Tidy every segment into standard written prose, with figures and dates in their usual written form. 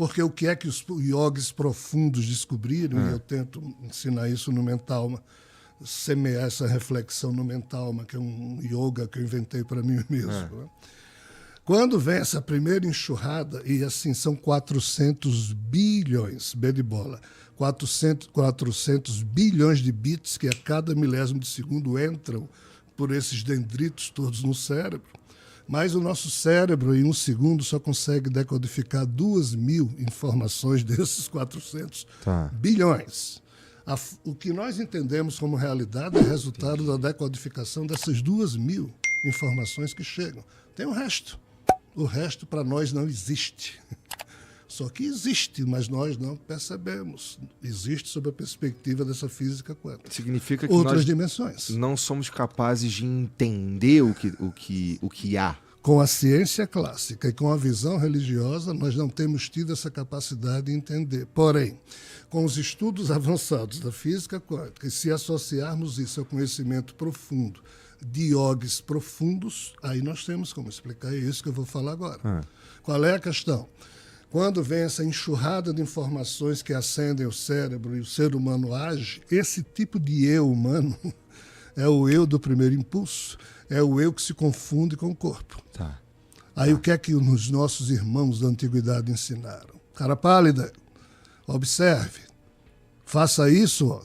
Porque o que é que os yogis profundos descobriram, e eu tento ensinar isso no Mentalma, semear essa reflexão no Mentalma, que é um yoga que eu inventei para mim mesmo. Né? Quando vem essa primeira enxurrada, e assim são 400 bilhões, B de bola, 400 bilhões de bits que a cada milésimo de segundo entram por esses dendritos todos no cérebro, mas o nosso cérebro, em um segundo, só consegue decodificar 2.000 informações desses 400 bilhões. O que nós entendemos como realidade é resultado da decodificação dessas 2.000 informações que chegam. Tem o resto. O resto, para nós, não existe. Só que existe, mas nós não percebemos. Existe sob a perspectiva dessa física quântica. Significa que outras nós dimensões. Não somos capazes de entender o que há. Com a ciência clássica e com a visão religiosa, nós não temos tido essa capacidade de entender. Porém, com os estudos avançados da física quântica, e se associarmos isso ao conhecimento profundo de yogis profundos, aí nós temos como explicar isso que eu vou falar agora. Qual é a questão? Quando vem essa enxurrada de informações que acendem o cérebro e o ser humano age, esse tipo de eu humano é o eu do primeiro impulso, é o eu que se confunde com o corpo. Aí o que é que os nossos irmãos da antiguidade ensinaram? Cara pálida, observe, faça isso, ó.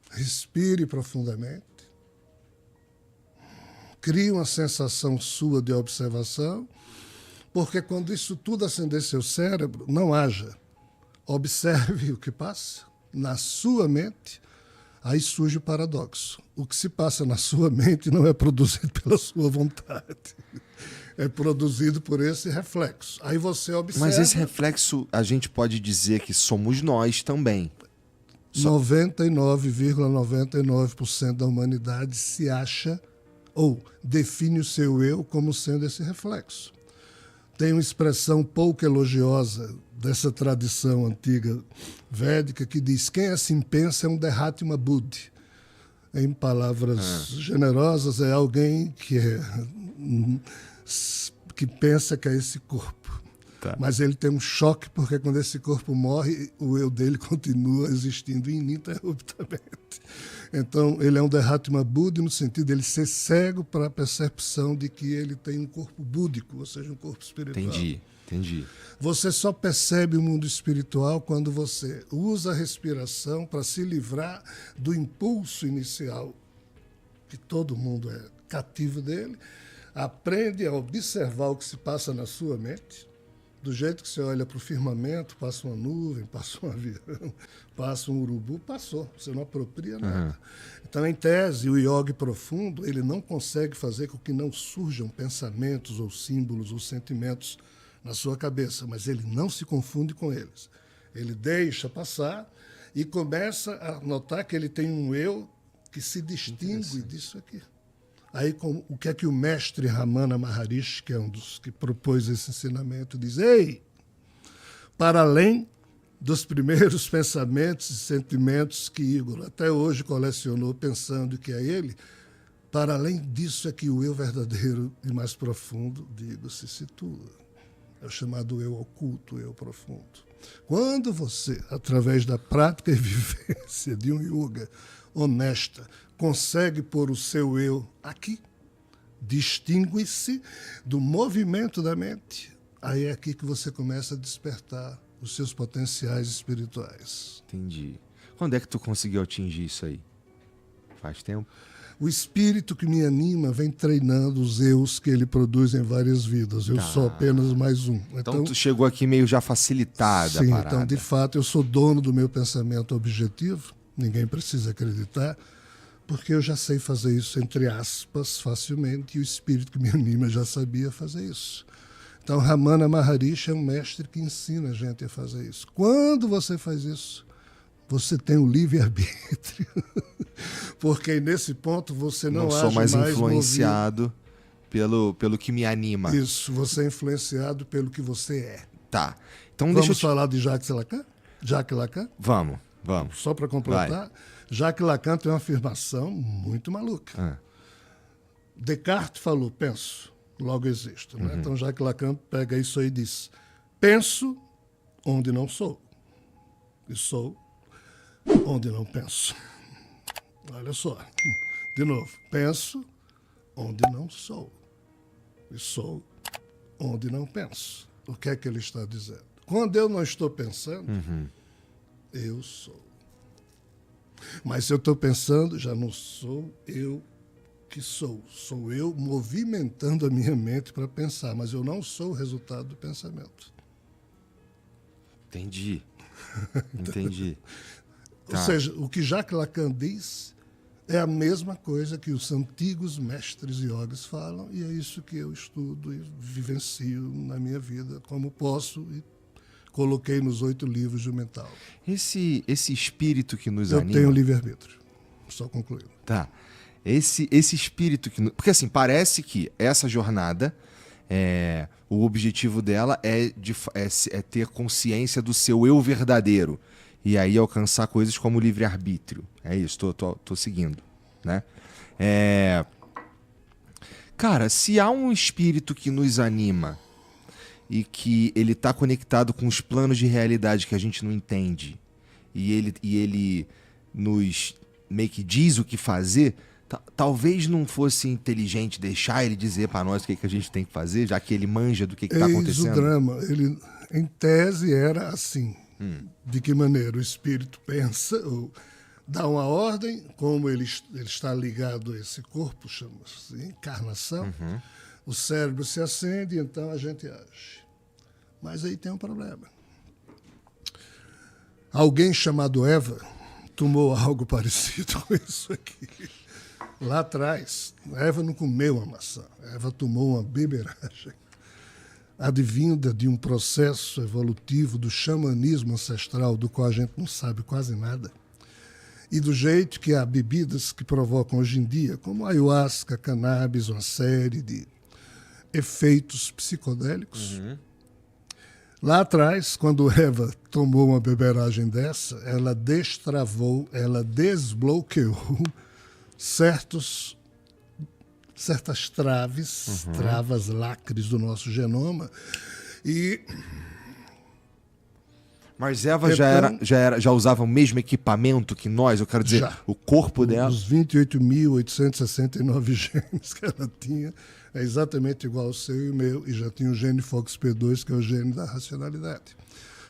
Respire profundamente, crie uma sensação sua de observação, porque quando isso tudo acender seu cérebro, não haja. Observe o que passa na sua mente, aí surge o paradoxo. O que se passa na sua mente não é produzido pela sua vontade. É produzido por esse reflexo. Aí você observa... Mas esse reflexo, a gente pode dizer que somos nós também. 99,99% da humanidade se acha ou define o seu eu como sendo esse reflexo. Tem uma expressão pouco elogiosa dessa tradição antiga védica que diz: quem assim pensa é um Derhatma Buddhi. Em palavras generosas, é alguém que pensa que é esse corpo. Mas ele tem um choque porque quando esse corpo morre, o eu dele continua existindo ininterruptamente. Então, ele é um Derhatma Buddhi no sentido de ele ser cego para a percepção de que ele tem um corpo búdico, ou seja, um corpo espiritual. Entendi. Você só percebe o mundo espiritual quando você usa a respiração para se livrar do impulso inicial, que todo mundo é cativo dele, aprende a observar o que se passa na sua mente. Do jeito que você olha para o firmamento, passa uma nuvem, passa um avião, passa um urubu, passou. Você não apropria nada. Então, em tese, o yogi profundo, ele não consegue fazer com que não surjam pensamentos ou símbolos ou sentimentos na sua cabeça, mas ele não se confunde com eles. Ele deixa passar e começa a notar que ele tem um eu que se distingue disso aqui. Aí, o que é que o mestre Ramana Maharishi, que é um dos que propôs esse ensinamento, diz: ei, para além dos primeiros pensamentos e sentimentos que Igor até hoje colecionou pensando que é ele, para além disso é que o eu verdadeiro e mais profundo de Igor se situa. É o chamado eu oculto, o eu profundo. Quando você, através da prática e vivência de um yoga honesta, consegue pôr o seu eu aqui, distingue-se do movimento da mente, aí é aqui que você começa a despertar os seus potenciais espirituais. Entendi. Quando é que tu conseguiu atingir isso aí? Faz tempo? O espírito que me anima vem treinando os eus que ele produz em várias vidas. Eu sou apenas mais um. Então tu chegou aqui meio já facilitada a parada. Então, de fato, eu sou dono do meu pensamento objetivo. Ninguém precisa acreditar, porque eu já sei fazer isso, entre aspas, facilmente, e o espírito que me anima já sabia fazer isso. Então, Ramana Maharishi é um mestre que ensina a gente a fazer isso. Quando você faz isso, você tem o livre-arbítrio, porque nesse ponto você não sou mais influenciado movido pelo que me anima. Isso, você é influenciado pelo que você é. Tá. Então Vamos falar de Jacques Lacan? Jacques Lacan? Vamos. Só para completar, Jacques Lacan tem uma afirmação muito maluca. Descartes falou: penso, logo existo. Né? Então Jacques Lacan pega isso aí e diz: Penso onde não sou. E sou onde não penso. Olha só. De novo. Penso onde não sou. E sou onde não penso. O que é que ele está dizendo? Quando eu não estou pensando, eu sou. Mas se eu estou pensando, já não sou eu que sou. Sou eu movimentando a minha mente para pensar, mas eu não sou o resultado do pensamento. Entendi. Entendi. Ou seja, o que Jacques Lacan diz é a mesma coisa que os antigos mestres yogis falam, e é isso que eu estudo e vivencio na minha vida, como posso, e coloquei nos 8 livros do mental. Esse espírito que nos Eu anima... tenho livre-arbítrio, só concluindo. Tá. Esse espírito que... Porque assim, parece que essa jornada, o objetivo dela é ter consciência do seu eu verdadeiro. E aí alcançar coisas como o livre-arbítrio. É isso, tô seguindo, né? Cara, se há um espírito que nos anima e que ele está conectado com os planos de realidade que a gente não entende, e ele nos meio que diz o que fazer, talvez não fosse inteligente deixar ele dizer para nós o que a gente tem que fazer, já que ele manja do que está acontecendo. Eis o drama. Ele, em tese, era assim. De que maneira o espírito pensa, ou dá uma ordem, como ele está ligado a esse corpo, chama-se encarnação, o cérebro se acende e então a gente age. Mas aí tem um problema. Alguém chamado Eva tomou algo parecido com isso aqui. Lá atrás, Eva não comeu a maçã, Eva tomou uma beberagem advinda de um processo evolutivo do xamanismo ancestral, do qual a gente não sabe quase nada, e do jeito que há bebidas que provocam hoje em dia, como ayahuasca, cannabis, uma série de efeitos psicodélicos. Lá atrás, quando Eva tomou uma beberagem dessa, ela destravou, ela desbloqueou certas traves, travas, lacres do nosso genoma. Mas Eva já usava o mesmo equipamento que nós, eu quero dizer, o corpo dela... Os 28.869 genes que ela tinha é exatamente igual ao seu e o meu, e já tinha o gene FOXP2, que é o gene da racionalidade.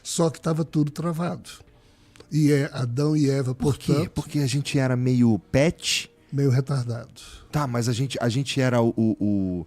Só que estava tudo travado. E Adão e Eva, portanto... Por quê? Porque a gente era meio pet... Meio retardado. Tá, mas a gente era o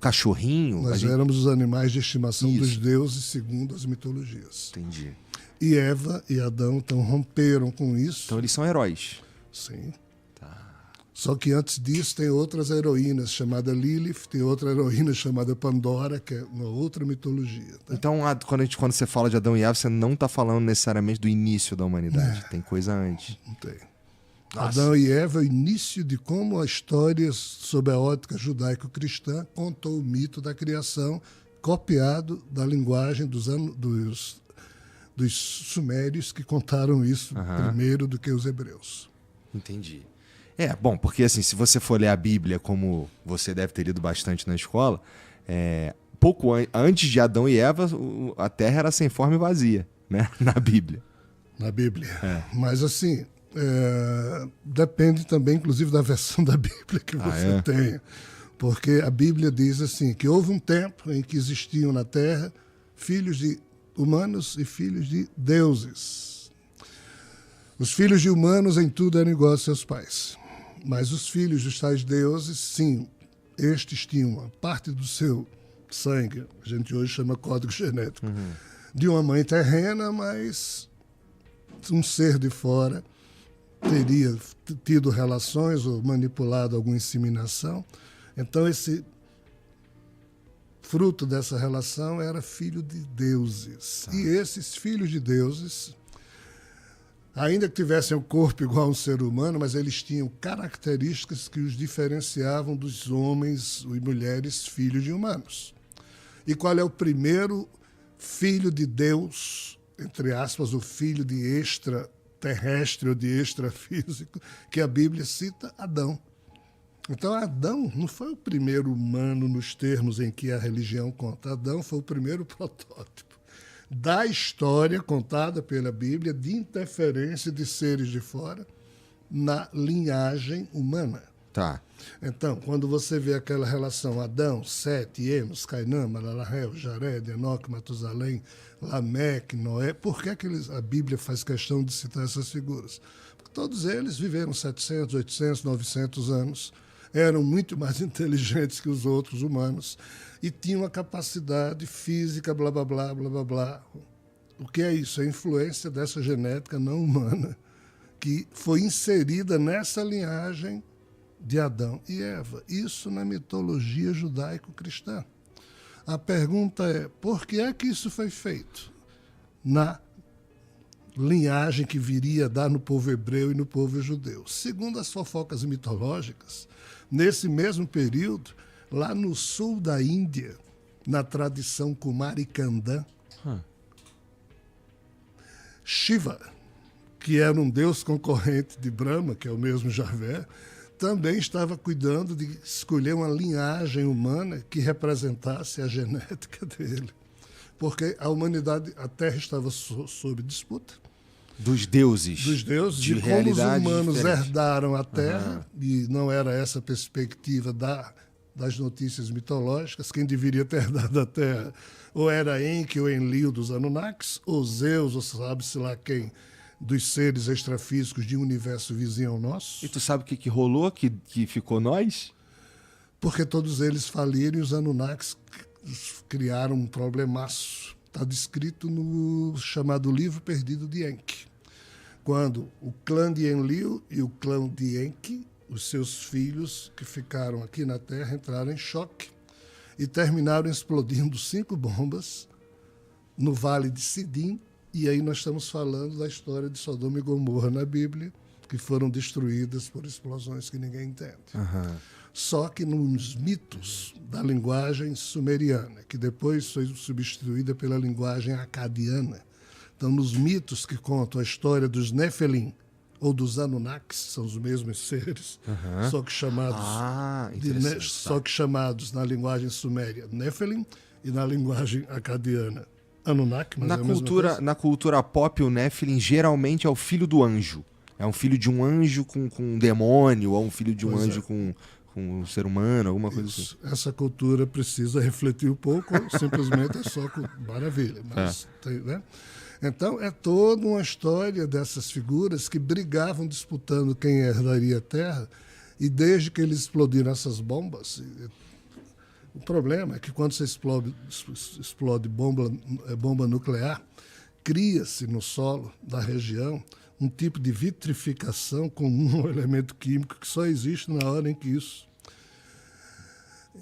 cachorrinho. Nós éramos os animais de estimação dos deuses, segundo as mitologias. Entendi. E Eva e Adão então romperam com isso. Então eles são heróis. Sim. Tá. Só que antes disso tem outras heroínas, chamada Lilith, tem outra heroína chamada Pandora, que é uma outra mitologia. Tá? Então, quando você fala de Adão e Eva, você não está falando necessariamente do início da humanidade. Tem coisa antes. Não tem. Nossa. Adão e Eva é o início de como a história, sob a ótica judaico-cristã, contou o mito da criação, copiado da linguagem dos sumérios, que contaram isso primeiro do que os hebreus. Entendi. Bom, porque assim, se você for ler a Bíblia, como você deve ter lido bastante na escola, pouco antes de Adão e Eva, a Terra era sem forma e vazia, né? Na Bíblia. Na Bíblia. Mas assim... depende também, inclusive, da versão da Bíblia que você tenha. Porque a Bíblia diz assim, que houve um tempo em que existiam na Terra filhos de humanos e filhos de deuses. Os filhos de humanos em tudo eram iguais aos seus pais. Mas os filhos dos tais deuses, sim, estes tinham uma parte do seu sangue, a gente hoje chama código genético, de uma mãe terrena, mas um ser de fora teria tido relações ou manipulado alguma inseminação. Então, esse fruto dessa relação era filho de deuses. E esses filhos de deuses, ainda que tivessem o corpo igual a um ser humano, mas eles tinham características que os diferenciavam dos homens e mulheres filhos de humanos. E qual é o primeiro filho de Deus, entre aspas, o filho de extraterrestre ou de extrafísico, que a Bíblia cita? Adão. Então, Adão não foi o primeiro humano nos termos em que a religião conta. Adão foi o primeiro protótipo. da história contada pela Bíblia de interferência de seres de fora na linhagem humana. Tá. Então, quando você vê aquela relação Adão, Sete, Enos, Cainã, Malalahel, Jared, Enoque, Matusalém, Lameque, Noé, por que a Bíblia faz questão de citar essas figuras? Porque todos eles viveram 700, 800, 900 anos, eram muito mais inteligentes que os outros humanos e tinham a capacidade física, blá, blá, blá, blá, blá, blá. O que é isso? É a influência dessa genética não humana que foi inserida nessa linhagem de Adão e Eva. Isso na mitologia judaico-cristã. A pergunta é, por que é que isso foi feito na linhagem que viria a dar no povo hebreu e no povo judeu? Segundo as fofocas mitológicas, nesse mesmo período, lá no sul da Índia, na tradição Kumari Kandã, Shiva, que era um deus concorrente de Brahma, que é o mesmo Javé, também estava cuidando de escolher uma linhagem humana que representasse a genética dele. Porque a humanidade, a Terra estava sob disputa. Dos deuses. Dos deuses, de como os humanos diferente. herdaram a Terra, e não era essa a perspectiva das notícias mitológicas, quem deveria ter herdado a Terra ou era Enki ou Enlil dos Anunnakis, ou Zeus, ou sabe-se lá quem, dos seres extrafísicos de um universo vizinho ao nosso. E tu sabe o que rolou, que ficou nós? Porque todos eles faliram e os Anunnakis criaram um problemaço. Está descrito no chamado Livro Perdido de Enki. Quando o clã de Enlil e o clã de Enki, os seus filhos que ficaram aqui na Terra, entraram em choque e terminaram explodindo 5 bombas no Vale de Sidim. E aí nós estamos falando da história de Sodoma e Gomorra na Bíblia, que foram destruídas por explosões que ninguém entende. Só que nos mitos da linguagem sumeriana, que depois foi substituída pela linguagem acadiana. Então, nos mitos que contam a história dos Nefelim, ou dos Anunnakis, são os mesmos seres, só que chamados na linguagem suméria Nefelim e na linguagem acadiana Anunnaki, mas na cultura pop, o Nephilim geralmente é o filho do anjo. É um filho de um anjo com um demônio, ou um filho de um anjo com um ser humano, alguma coisa assim. Essa cultura precisa refletir um pouco, simplesmente é só maravilha. Mas, né? Então, é toda uma história dessas figuras que brigavam disputando quem herdaria a Terra, e desde que eles explodiram essas bombas... O problema é que quando você explode bomba nuclear, cria-se no solo da região um tipo de vitrificação com um elemento químico que só existe na hora em que isso...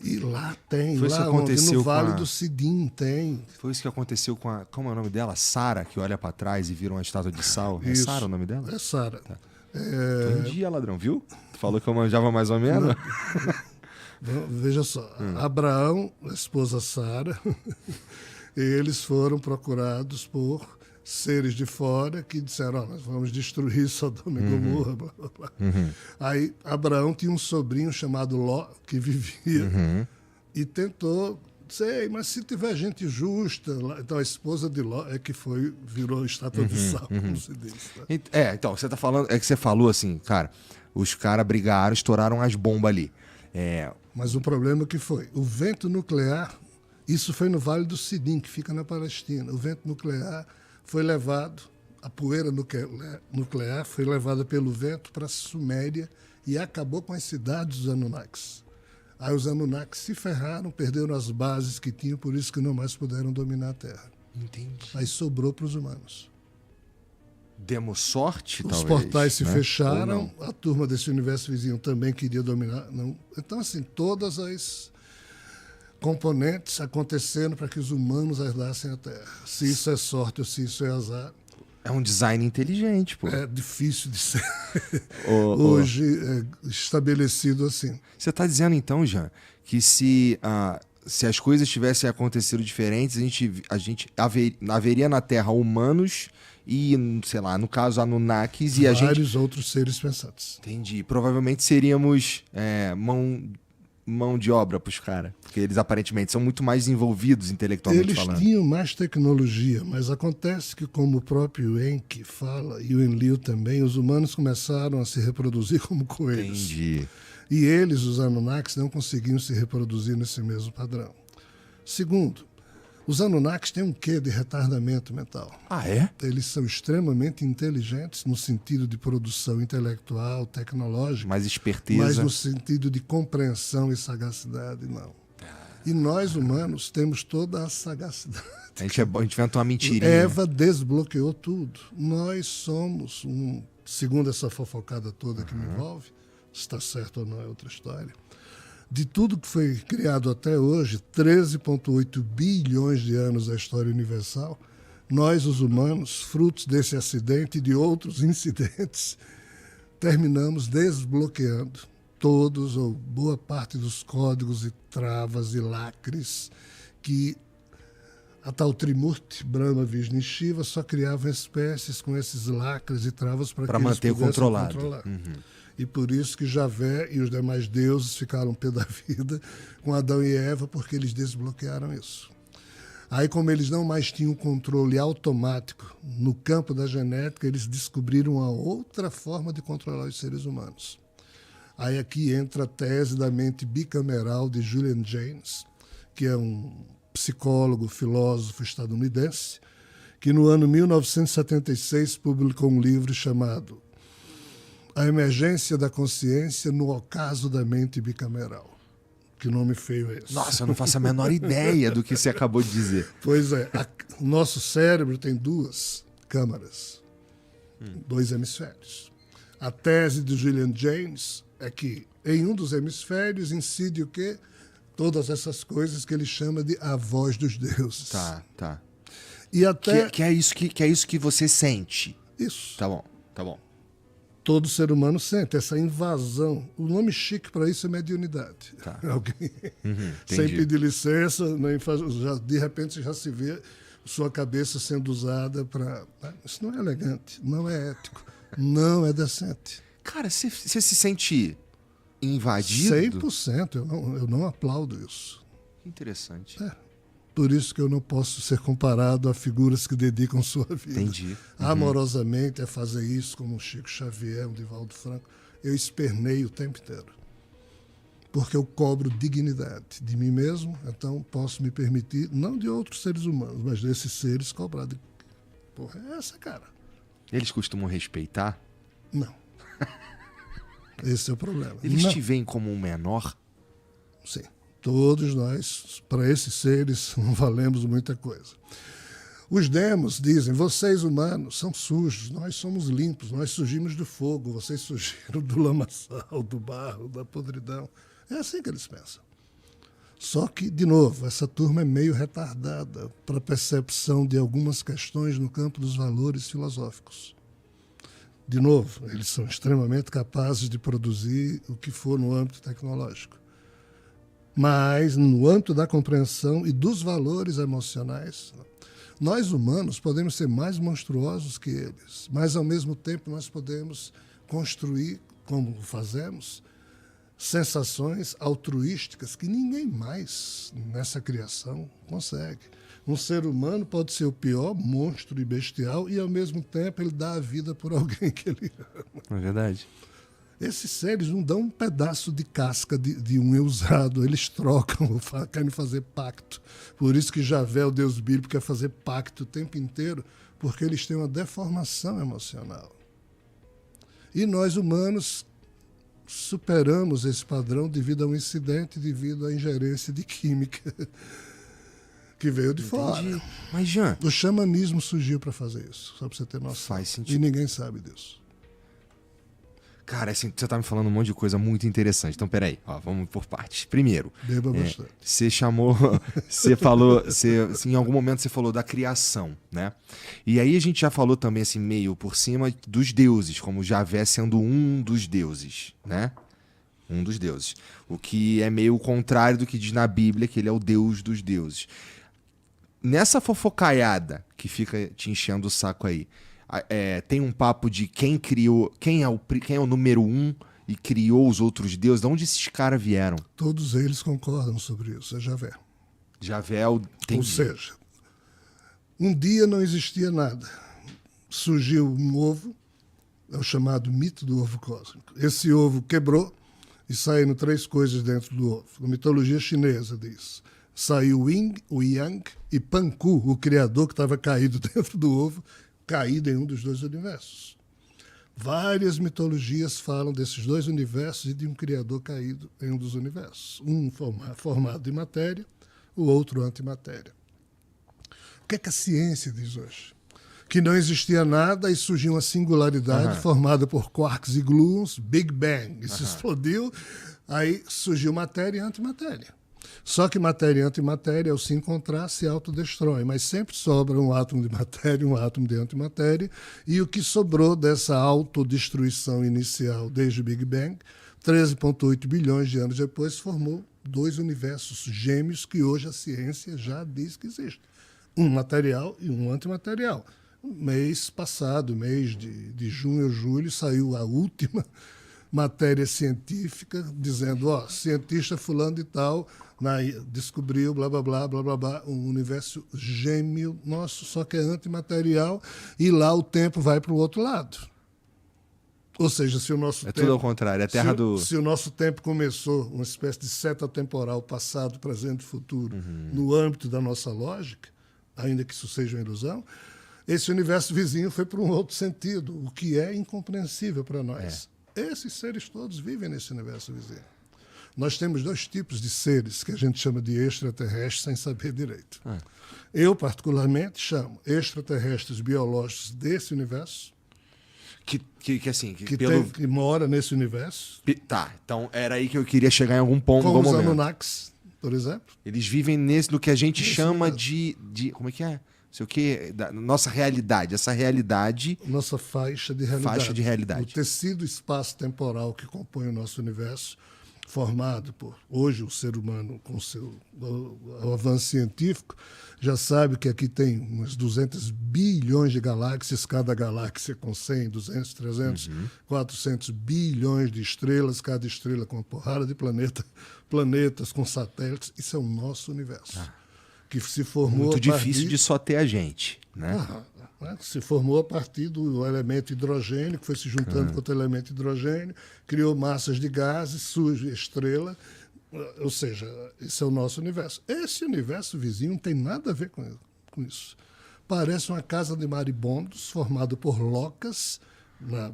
E lá tem, lá onde, no Vale do Sidim tem. Foi isso que aconteceu com a... Como é o nome dela? Sara, que olha para trás e vira uma estátua de sal. É Sara o nome dela? É Sara. Tá. Entendi, ladrão, viu? Tu falou que eu manjava mais ou menos? Veja só, Abraão, a esposa Sara, eles foram procurados por seres de fora que disseram, nós vamos destruir Sodoma e Gomorra, blá, blá, blá. Aí Abraão tinha um sobrinho chamado Ló, que vivia, e tentou, mas se tiver gente justa, então a esposa de Ló é que virou estátua de sal, como se diz. Tá? Então, você tá falando, é que você falou assim, cara, os caras brigaram, estouraram as bombas ali. Mas o problema que foi, o vento nuclear, isso foi no Vale do Sidim, que fica na Palestina. O vento nuclear foi levado, a poeira nuclear foi levada pelo vento para a Suméria e acabou com as cidades dos Anunnakis. Aí os Anunnakis se ferraram, perderam as bases que tinham, por isso que não mais puderam dominar a Terra. Entendi. Aí sobrou para os humanos. Demos sorte, Os talvez. Os portais se fecharam, a turma desse universo vizinho também queria dominar. Não. Então, assim, todas as componentes acontecendo para que os humanos herdassem a Terra. Se isso é sorte ou se isso é azar. É um design inteligente, pô. É difícil de ser hoje estabelecido assim. Você está dizendo, então, Jean, que se as coisas tivessem acontecido diferentes, a gente haveria na Terra humanos e, sei lá, no caso, Anunnakis e vários outros seres pensantes. Entendi. Provavelmente seríamos mão de obra pros caras? Porque eles aparentemente são muito mais envolvidos intelectualmente Eles falando. tinham mais tecnologia, mas acontece que, como o próprio Enki fala, e o Enlil também, os humanos começaram a se reproduzir como coelhos. Entendi. E eles, os Anunnakis, não conseguiam se reproduzir nesse mesmo padrão. Segundo, os Anunnakis têm um quê de retardamento mental. Ah, é? Eles são extremamente inteligentes no sentido de produção intelectual, tecnológica, Mais esperteza. mas no sentido de compreensão e sagacidade, não. E nós, humanos, temos toda a sagacidade. A gente inventa uma mentirinha. Eva desbloqueou tudo. Nós somos, segundo essa fofocada toda que me envolve, se está certo ou não é outra história, de tudo que foi criado até hoje, 13,8 bilhões de anos da história universal, nós, os humanos, frutos desse acidente e de outros incidentes, terminamos desbloqueando todos ou boa parte dos códigos e travas e lacres que a tal Trimurti, Brahma, Vishnu e Shiva só criavam espécies com esses lacres e travas para que eles manter pudessem controlado. controlar. E por isso que Javé e os demais deuses ficaram pé da vida com Adão e Eva, porque eles desbloquearam isso. Aí, como eles não mais tinham controle automático no campo da genética, eles descobriram uma outra forma de controlar os seres humanos. Aí aqui entra a tese da mente bicameral de Julian Jaynes, que é um psicólogo, filósofo estadunidense, que no ano 1976 publicou um livro chamado A Emergência da Consciência no Ocaso da Mente Bicameral. Que nome feio é esse? Nossa, eu não faço a menor ideia do que você acabou de dizer. Pois é, o nosso cérebro tem duas câmaras, dois hemisférios. A tese de Julian Jaynes é que em um dos hemisférios incide o quê? Todas essas coisas que ele chama de a voz dos deuses. Tá. E até... Que é isso que você sente. Isso. Tá bom. Todo ser humano sente essa invasão. O nome chique para isso é mediunidade. Tá. Alguém, sem entendi. pedir licença, de repente você já se vê sua cabeça sendo usada para... Isso não é elegante, não é ético, não é decente. Cara, você se sente invadido? 100%, eu não aplaudo isso. Interessante. Por isso que eu não posso ser comparado a figuras que dedicam sua vida Entendi. amorosamente a fazer isso, como o Chico Xavier, o Divaldo Franco. Eu espernei o tempo inteiro. Porque eu cobro dignidade de mim mesmo, então posso me permitir, não de outros seres humanos, mas desses seres cobrar. Porra, é essa, cara. Eles costumam respeitar? Não. Esse é o problema. Eles não. te veem como um menor? Sim. Todos nós, para esses seres, não valemos muita coisa. Os demos dizem, vocês humanos são sujos, nós somos limpos, nós surgimos do fogo, vocês surgiram do lamaçal, do barro, da podridão. É assim que eles pensam. Só que, de novo, essa turma é meio retardada para a percepção de algumas questões no campo dos valores filosóficos. De novo, eles são extremamente capazes de produzir o que for no âmbito tecnológico. Mas, no âmbito da compreensão e dos valores emocionais, nós humanos podemos ser mais monstruosos que eles, mas, ao mesmo tempo, nós podemos construir, como fazemos, sensações altruísticas que ninguém mais nessa criação consegue. Um ser humano pode ser o pior monstro e bestial e, ao mesmo tempo, ele dá a vida por alguém que ele ama. É verdade. Esses seres não dão um pedaço de casca de um usado, eles trocam, querem fazer pacto. Por isso que Javé, o Deus bíblico, quer fazer pacto o tempo inteiro, porque eles têm uma deformação emocional. E nós, humanos, superamos esse padrão devido a um incidente, devido à ingerência de química que veio de fora. Mas, Jean... O xamanismo surgiu para fazer isso, só para você ter noção. Faz sentido. E ninguém sabe disso. Cara, assim, você tá me falando um monte de coisa muito interessante. Então, peraí, vamos por partes. Primeiro, Beba bastante. você chamou, você falou, assim, em algum momento você falou da criação, né? E aí a gente já falou também, assim, meio por cima dos deuses, como Javé sendo um dos deuses, né? Um dos deuses. O que é meio o contrário do que diz na Bíblia, que ele é o Deus dos deuses. Nessa fofocaiada que fica te enchendo o saco aí, tem um papo de quem criou, quem é o número 1 e criou os outros deuses? De onde esses caras vieram? Todos eles concordam sobre isso, é Javé. Javé é o... Ou seja, um dia não existia nada. Surgiu um ovo, é o chamado mito do ovo cósmico. Esse ovo quebrou e saíram 3 coisas dentro do ovo. A mitologia chinesa diz. Saiu o Yin, o Yang e Panku, o criador que estava caído dentro do ovo, caído em um dos 2 universos. Várias mitologias falam desses 2 universos e de um criador caído em um dos universos. Um formado de matéria, o outro antimatéria. O que é que a ciência diz hoje? Que não existia nada e surgiu uma singularidade formada por quarks e gluons, Big Bang. Isso explodiu, aí surgiu matéria e antimatéria. Só que matéria e antimatéria, ao se encontrar, se autodestroem, mas sempre sobra um átomo de matéria e um átomo de antimatéria, e o que sobrou dessa autodestruição inicial desde o Big Bang, 13,8 bilhões de anos depois, formou 2 universos gêmeos que hoje a ciência já diz que existem. Um material e um antimaterial. Mês passado, mês de junho ou julho, saiu a última matéria científica dizendo, cientista fulano de tal descobriu blá, blá, blá, blá, blá, blá, um universo gêmeo nosso, só que é antimaterial, e lá o tempo vai para o outro lado. Ou seja, se o nosso tempo... tudo ao contrário, é a terra se o nosso tempo começou, uma espécie de seta temporal, passado, presente e futuro, no âmbito da nossa lógica, ainda que isso seja uma ilusão, esse universo vizinho foi para um outro sentido, o que é incompreensível para nós. Esses seres todos vivem nesse universo vizinho. Nós temos 2 tipos de seres que a gente chama de extraterrestres sem saber direito. Eu, particularmente, chamo extraterrestres biológicos desse universo, que mora nesse universo. Tá, então era aí que eu queria chegar em algum ponto. Como os Anunnakis, por exemplo. Eles vivem no que a gente chama de... Como é que é? Sei o quê, da nossa realidade, essa realidade... Nossa faixa de realidade. O tecido espaço-temporal que compõe o nosso universo, formado por... Hoje, o ser humano, com o avanço científico, já sabe que aqui tem umas 200 bilhões de galáxias, cada galáxia com 100, 200, 300, 400 bilhões de estrelas, cada estrela com uma porrada de planetas com satélites. Isso é o nosso universo. Que se formou muito difícil de só ter a gente, né? Se formou a partir do elemento hidrogênio, que foi se juntando com outro elemento hidrogênio, criou massas de gases, surge estrela, ou seja, esse é o nosso universo. Esse universo vizinho não tem nada a ver com isso. Parece uma casa de maribondos formada por locas, na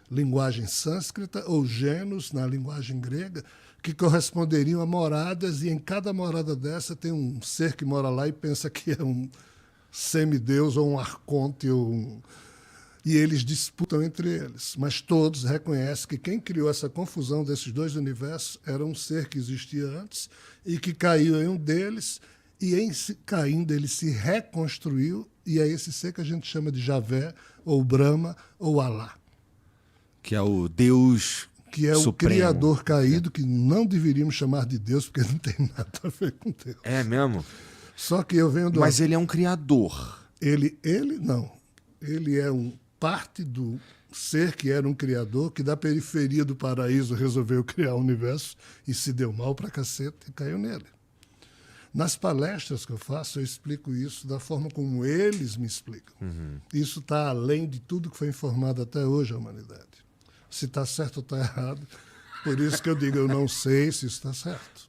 linguagem sânscrita, ou genos, na linguagem grega, que corresponderiam a moradas, e em cada morada dessa tem um ser que mora lá e pensa que é um semideus ou um arconte, e eles disputam entre eles. Mas todos reconhecem que quem criou essa confusão desses 2 universos era um ser que existia antes e que caiu em um deles, e em caindo ele se reconstruiu, e é esse ser que a gente chama de Javé, ou Brahma, ou Alá. Que é o Deus... que é Supremo. O Criador caído, que não deveríamos chamar de Deus, porque não tem nada a ver com Deus. É mesmo? Só que eu venho do... Mas ele é um criador. Ele não. Ele é parte do ser que era um criador, que da periferia do paraíso resolveu criar o universo e se deu mal pra caceta e caiu nele. Nas palestras que eu faço, eu explico isso da forma como eles me explicam. Isso está além de tudo que foi informado até hoje à humanidade. Se está certo ou está errado. Por isso que eu digo, eu não sei se está certo.